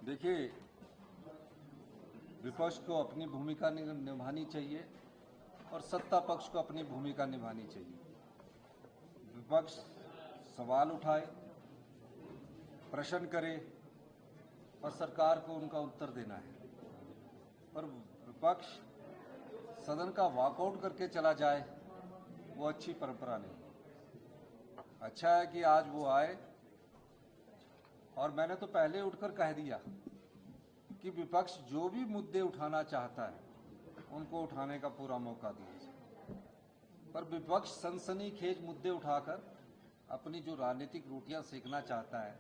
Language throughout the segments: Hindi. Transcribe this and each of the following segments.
देखिए, विपक्ष को अपनी भूमिका निभानी चाहिए और सत्ता पक्ष को अपनी भूमिका निभानी चाहिए। विपक्ष सवाल उठाए, प्रश्न करे और सरकार को उनका उत्तर देना है। पर विपक्ष सदन का वॉकआउट करके चला जाए, वो अच्छी परंपरा नहीं। अच्छा है कि आज वो आए, और मैंने तो पहले उठकर कह दिया कि विपक्ष जो भी मुद्दे उठाना चाहता है उनको उठाने का पूरा मौका दिया। पर विपक्ष सनसनीखेज मुद्दे उठाकर अपनी जो राजनीतिक रोटियां सेकना चाहता है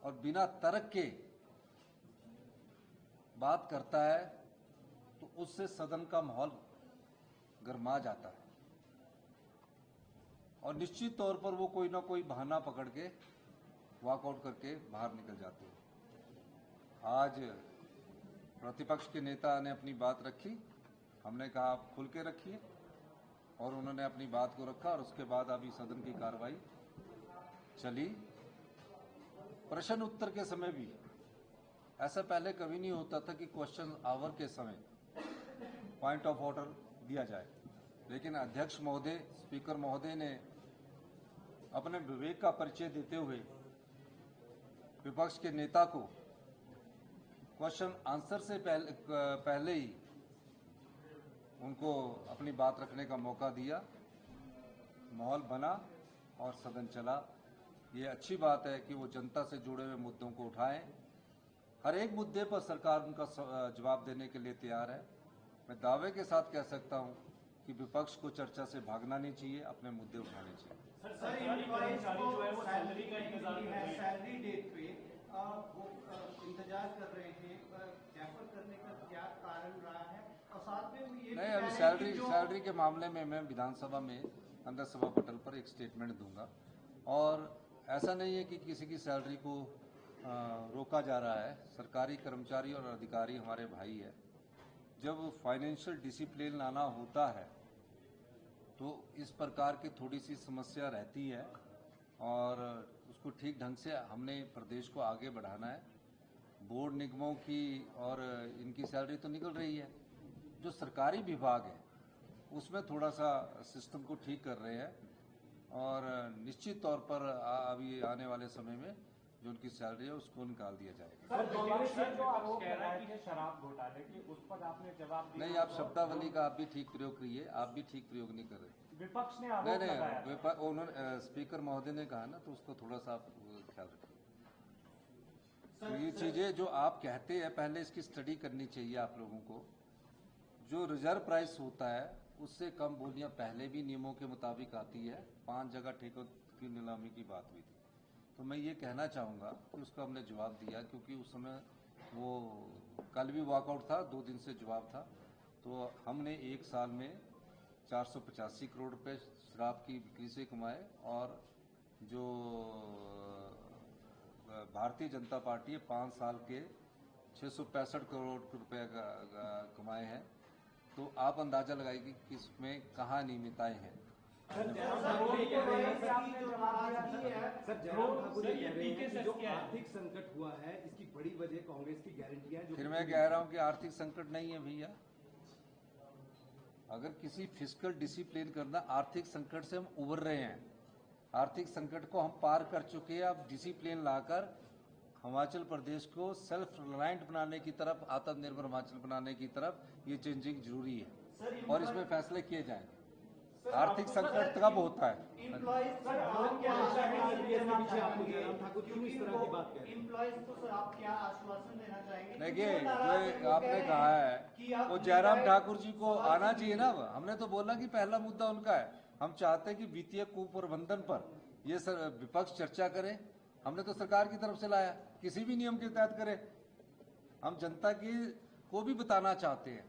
और बिना तर्क के बात करता है, तो उससे सदन का माहौल गरमा जाता है और निश्चित तौर पर वो कोई ना कोई बहाना पकड़ के वॉकआउट करके बाहर निकल जाते हैं। आज प्रतिपक्ष के नेता ने अपनी बात रखी, हमने कहा आप खुल के रखिए, और उन्होंने अपनी बात को रखा और उसके बाद अभी सदन की कार्रवाई चली। प्रश्न उत्तर के समय भी ऐसा पहले कभी नहीं होता था कि क्वेश्चन आवर के समय पॉइंट ऑफ ऑर्डर दिया जाए, लेकिन अध्यक्ष महोदय, स्पीकर महोदय ने अपने विवेक का परिचय देते हुए विपक्ष के नेता को क्वेश्चन आंसर से पहले ही उनको अपनी बात रखने का मौका दिया, माहौल बना और सदन चला। ये अच्छी बात है कि वो जनता से जुड़े हुए मुद्दों को उठाएं। हर एक मुद्दे पर सरकार उनका जवाब देने के लिए तैयार है। मैं दावे के साथ कह सकता हूं कि विपक्ष को चर्चा से भागना नहीं चाहिए, अपने मुद्दे उठाने चाहिए। सैलरी डेट पे वो इंतजार कर रहे हैं, डेफर करने का क्या कारण रहा है? और साथ में ये नहीं, अभी सैलरी के मामले में मैं विधानसभा में अंदर सभा पटल पर एक स्टेटमेंट दूंगा, और ऐसा नहीं है कि किसी की सैलरी को रोका जा रहा है। सरकारी कर्मचारी और अधिकारी हमारे भाई है। जब फाइनेंशियल डिसिप्लिन लाना होता है तो इस प्रकार की थोड़ी सी समस्या रहती है, और उसको ठीक ढंग से हमने प्रदेश को आगे बढ़ाना है। बोर्ड निगमों की और इनकी सैलरी तो निकल रही है, जो सरकारी विभाग है उसमें थोड़ा सा सिस्टम को ठीक कर रहे हैं, और निश्चित तौर पर अभी आने वाले समय में जो उनकी सैलरी है उसको निकाल दिया जाएगा। शराब घोटाले की, उस पर आपने जवाब दिया नहीं, आप शब्दावली का आप भी ठीक प्रयोग करिए, आप भी ठीक प्रयोग नहीं कर रहे। विपक्ष ने आरोप लगाया। उन्होंने स्पीकर महोदय ने कहा ना, तो उसको थोड़ा सा आप ख्याल रखिए। तो ये चीजें जो आप कहते हैं, पहले इसकी स्टडी करनी चाहिए आप लोगों को। जो रिजर्व प्राइस होता है उससे कम बोलियां पहले भी नियमों के मुताबिक आती है। 5 जगह ठेकों की नीलामी की बात हुई थी, तो मैं ये कहना चाहूँगा कि उसका हमने जवाब दिया, क्योंकि उस समय वो कल भी वॉकआउट था, 2 दिन से जवाब था। तो हमने एक साल में 485 करोड़ रुपए शराब की बिक्री से कमाए, और जो भारतीय जनता पार्टी है 5 साल के 665 करोड़ रुपए कमाए हैं। तो आप अंदाजा लगाइए कि इसमें कहाँ नियमितताएं हैं। सर, जो आर्थिक संकट हुआ है इसकी बड़ी वजह कांग्रेस की गारंटियां जो। फिर मैं कह रहा हूं कि आर्थिक संकट नहीं है भैया। अगर किसी फिस्कल डिसिप्लिन करना, आर्थिक संकट से हम उबर रहे हैं, आर्थिक संकट को हम पार कर चुके हैं। अब डिसिप्लिन लाकर हिमाचल प्रदेश को सेल्फ रिलायंट बनाने की तरफ, आत्मनिर्भर हिमाचल बनाने की तरफ ये चेंजिंग जरूरी है, और इसमें फैसले किए जाएंगे। आर्थिक संकट कब होता है? देखिए, जो आपने कहा है वो जयराम ठाकुर जी को आना चाहिए ना। हमने तो बोला कि पहला मुद्दा उनका है। हम चाहते हैं कि वित्तीय कुप्रबंधन पर ये विपक्ष चर्चा करे। हमने तो सरकार की तरफ से लाया, किसी भी नियम के तहत करे। हम जनता की को भी बताना चाहते हैं,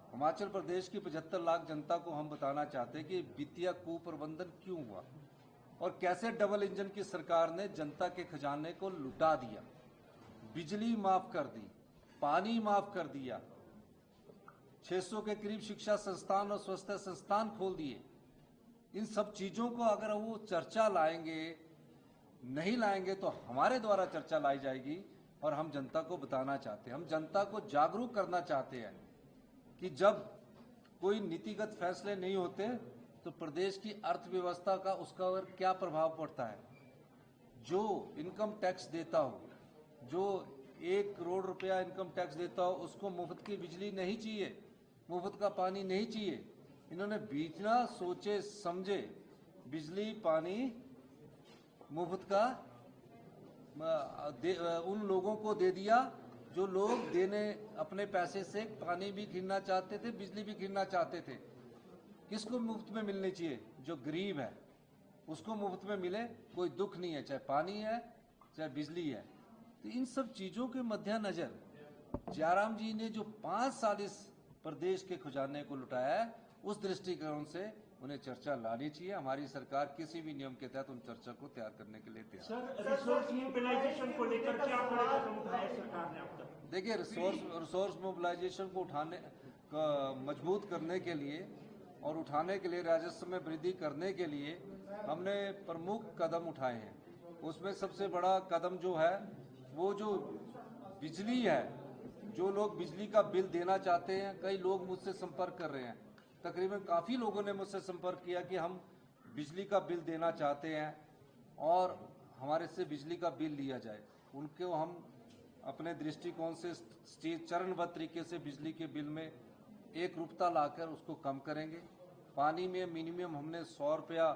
हिमाचल प्रदेश की 75 लाख जनता को हम बताना चाहते हैं कि वित्तीय कुप्रबंधन क्यों हुआ और कैसे डबल इंजन की सरकार ने जनता के खजाने को लुटा दिया। बिजली माफ कर दी, पानी माफ कर दिया, 600 के करीब शिक्षा संस्थान और स्वास्थ्य संस्थान खोल दिए। इन सब चीजों को अगर वो चर्चा लाएंगे, नहीं लाएंगे तो हमारे द्वारा चर्चा लाई जाएगी, और हम जनता को बताना चाहते हैं, हम जनता को जागरूक करना चाहते हैं कि जब कोई नीतिगत फैसले नहीं होते तो प्रदेश की अर्थव्यवस्था का उसका क्या प्रभाव पड़ता है। जो इनकम टैक्स देता हो, जो 1 करोड़ रुपया इनकम टैक्स देता हो, उसको मुफ्त की बिजली नहीं चाहिए, मुफ्त का पानी नहीं चाहिए। इन्होंने बिना सोचे समझे बिजली पानी मुफ्त का उन लोगों को दे दिया जो लोग देने अपने पैसे से पानी भी खरीदना चाहते थे, बिजली भी खरीदना चाहते थे। किसको मुफ्त में मिलनी चाहिए? जो गरीब है उसको मुफ्त में मिले, कोई दुख नहीं है, चाहे पानी है चाहे बिजली है। तो इन सब चीजों के मद्देनजर जयराम जी ने जो 5 साल इस प्रदेश के खजाने को लुटाया है, उस दृष्टिकोण से उन्हें चर्चा लानी चाहिए। हमारी सरकार किसी भी नियम के तहत उन चर्चा को तैयार करने के लिए तैयार है। सर, रिसोर्स मोबिलाइजेशन को लेकर क्या बड़े कदम उठाए सरकार ने अब तक? देखिए, रिसोर्स मोबिलाइजेशन को मजबूत करने के लिए और उठाने के लिए, राजस्व में वृद्धि करने के लिए हमने प्रमुख कदम उठाए हैं। उसमें सबसे बड़ा कदम जो है वो जो बिजली है, जो लोग बिजली का बिल देना चाहते हैं, कई लोग मुझसे संपर्क कर रहे हैं, तकरीबन काफ़ी लोगों ने मुझसे संपर्क किया कि हम बिजली का बिल देना चाहते हैं और हमारे से बिजली का बिल लिया जाए। उनको हम अपने दृष्टिकोण से चरणबद्ध तरीके से बिजली के बिल में एकरूपता लाकर उसको कम करेंगे। पानी में मिनिमम हमने 100 रुपया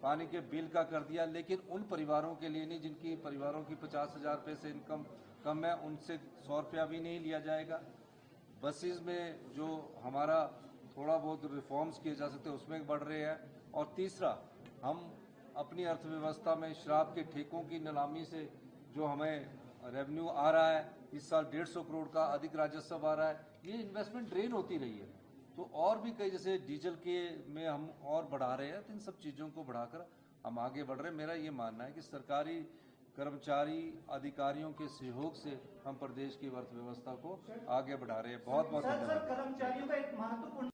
पानी के बिल का कर दिया, लेकिन उन परिवारों के लिए नहीं जिनकी परिवारों की 50,000 रुपये से इनकम कम है, उनसे 100 रुपया भी नहीं लिया जाएगा। बसेस में जो हमारा थोड़ा बहुत रिफॉर्म्स किए जा सकते हैं उसमें बढ़ रहे हैं। और तीसरा, हम अपनी अर्थव्यवस्था में शराब के ठेकों की नीलामी से जो हमें रेवेन्यू आ रहा है, इस साल 150 करोड़ का अधिक राजस्व आ रहा है, ये इन्वेस्टमेंट ड्रेन होती रही है। तो और भी कई, जैसे डीजल के में हम और बढ़ा रहे हैं, तो इन सब चीज़ों को बढ़ाकर हम आगे बढ़ रहे हैं। मेरा ये मानना है कि सरकारी कर्मचारी अधिकारियों के सहयोग से हम प्रदेश की अर्थव्यवस्था को आगे बढ़ा रहे हैं। बहुत बहुत धन्यवाद। कर्मचारियों का एक महत्वपूर्ण